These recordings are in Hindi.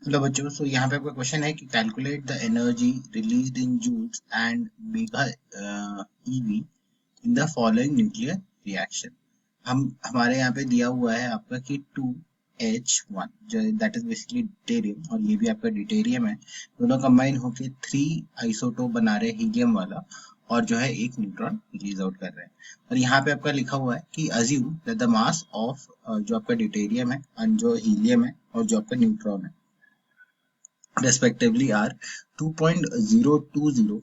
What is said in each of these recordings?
हेलो बच्चों, सो यहाँ पे आपका क्वेश्चन है कि calculate the energy released in joules and mega eV in the following nuclear reaction. हम हमारे यहाँ पे दिया हुआ है आपका कि 2H1 जो दैट इज बेसिकली डिटेरियम, और ये भी आपका डिटेरियम है। दोनों कंबाइन होके 3 आइसोटोप बना रहे हैं हीलियम वाला, और जो है एक न्यूट्रॉन रिलीज आउट कर रहे हैं। और यहाँ पे आपका लिखा हुआ है कि assume that the mass of जो आपका डिटेरियम है और जो हीलियम है और जो आपका न्यूट्रॉन है respectively are 2.020,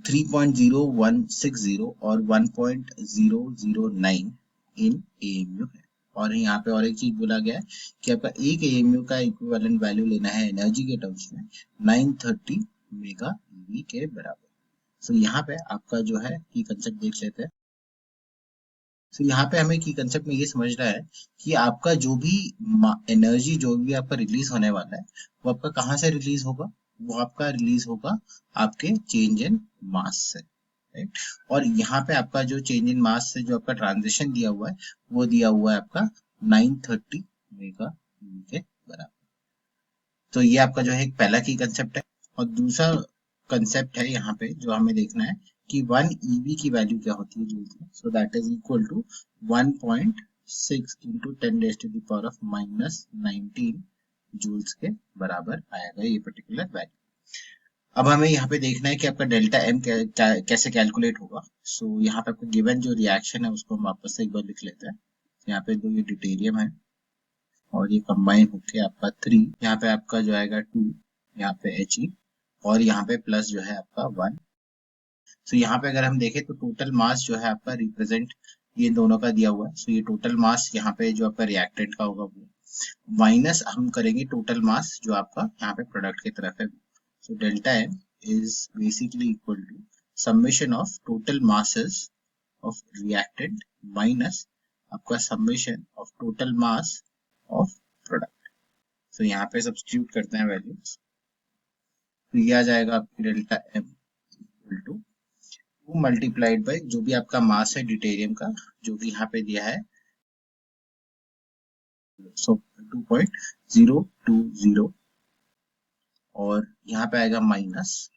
3.0160 और 1.009 इन AMU है। और यहाँ पे और एक चीज बोला गया है कि आपका एक AMU का इक्विवेलेंट वैल्यू लेना है एनर्जी के टर्म्स में 930 मेगा EV के बराबर। सो यहाँ पे आपका जो है की कंसेप्ट देख लेते हैं। तो यहाँ पे हमें की कंसेप्ट में ये समझ रहा है कि आपका जो भी एनर्जी जो भी आपका रिलीज होने वाला है वो आपका कहाँ से रिलीज होगा। वो आपका रिलीज होगा आपके चेंज इन मास से, राइट। और यहाँ पे आपका जो चेंज इन मास से जो आपका ट्रांजिशन दिया हुआ है वो दिया हुआ है आपका 930 मेगा के बराबर। तो ये आपका जो है एक पहला की कंसेप्ट है। और दूसरा कंसेप्ट है यहाँ पे जो हमें देखना है कि 1 EV की वैल्यू क्या होती है जूल्स में। So that is equal to 1.6 into 10 raise to the power of -19 joules के बराबर आएगा ये पर्टिकुलर वैल्यू। अब हमें यहाँ पे देखना है कि आपका डेल्टा एम कैसे कैलकुलेट होगा। सो यहाँ पे आपको गिवन जो रिएक्शन है उसको हम वापस से एक बार लिख लेते हैं। यहाँ पे दो ये ड्यूटेरियम है और ये कंबाइन होके आपका 3, यहाँ पे आपका जो आएगा 2, यहाँ पे He, और यहाँ पे प्लस जो है आपका 1। सो यहाँ पे अगर हम देखें तो टोटल मास जो है आपका रिप्रेजेंट ये दोनों का दिया हुआ है। सो ये टोटल मास यहाँ पे जो आपका रिएक्टेंट का होगा वो माइनस हम करेंगे टोटल मास जो आपका यहाँ पे प्रोडक्ट की तरफ है। So delta m is basically equal to summation of total masses of reactant minus आपका summation of total mass of product. So यहाँ पे सब्स्टिट्यूट करते हैं वैल्यूज, तो ये आ जाएगा आपकी delta M equal to 2 multiplied by जो भी आपका मास है ड्यूटेरियम का जो कि यहाँ पे दिया है, सो 2.020, और यहाँ पे आएगा माइनस,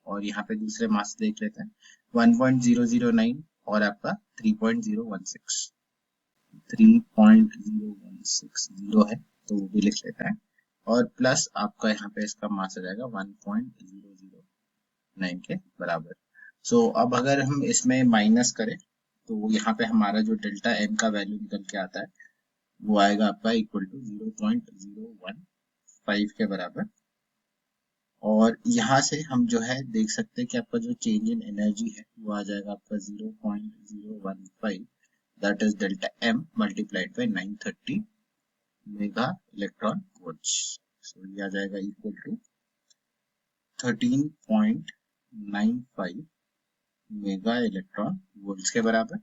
और यहाँ पे दूसरे मास देख लेते हैं 1.009 और आपका 3.016 3.0160 है तो वो भी लिख लेता है, और प्लस आपका यहाँ पे इसका मास आ जाएगा 1.009 के बराबर। सो अब अगर हम इसमें माइनस करें तो यहाँ पे हमारा जो डेल्टा एम का वैल्यू निकल के आता है वो आएगा आपका इक्वल टू 0.015 के बराबर। और यहाँ से हम जो है देख सकते हैं कि आपका जो चेंज इन एनर्जी है वो आ जाएगा आपका 0.015, that is delta m multiplied by 930 mega electron volts. So ये आ जाएगा equal to 13.95 mega electron volts के बराबर।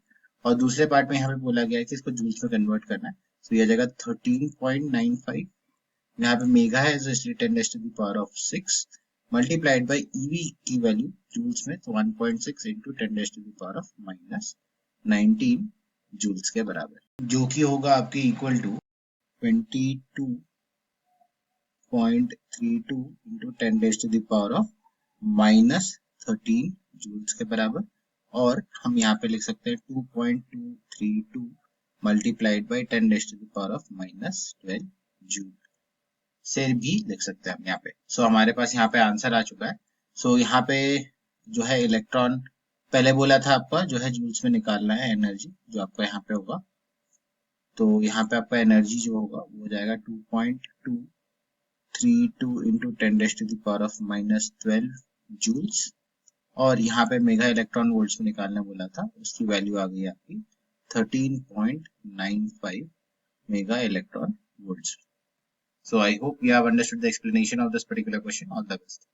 और दूसरे पार्ट में यहाँ पे बोला गया है कि इसको जूल्स में कन्वर्ट करना है। तो ये आ जाएगा 13.95, यहाँ पे मेगा है तो इसलिए 10 raise to the power of 6 multiplied by eV की वैल्यू जूल्स में, तो 1.6 into 10 raise to the power of -19 joules के बराबर, जो कि होगा आपके equal to 22.32 into 10 raise to the power of -13 joules के बराबर। और हम यहाँ पे लिख सकते हैं 2.232 multiplied by 10 raise to the power of -12 joule से भी लिख सकते हैं हम यहाँ पे। सो हमारे पास यहाँ पे आंसर आ चुका है। सो यहाँ पे जो है इलेक्ट्रॉन पहले बोला था आपका जो है जूल्स में निकालना है एनर्जी जो आपका यहाँ पे होगा, तो यहाँ पे आपका एनर्जी जो होगा वो हो जाएगा 2.232 into 10 raise to the power of -12 joules, और यहाँ पे मेगा इलेक्ट्रॉन वोल्ट्स में निकालने बोला था उसकी वैल्यू आ गई आपकी 13.95 mega electron volts. So I hope you have understood the explanation of this particular question. All the best.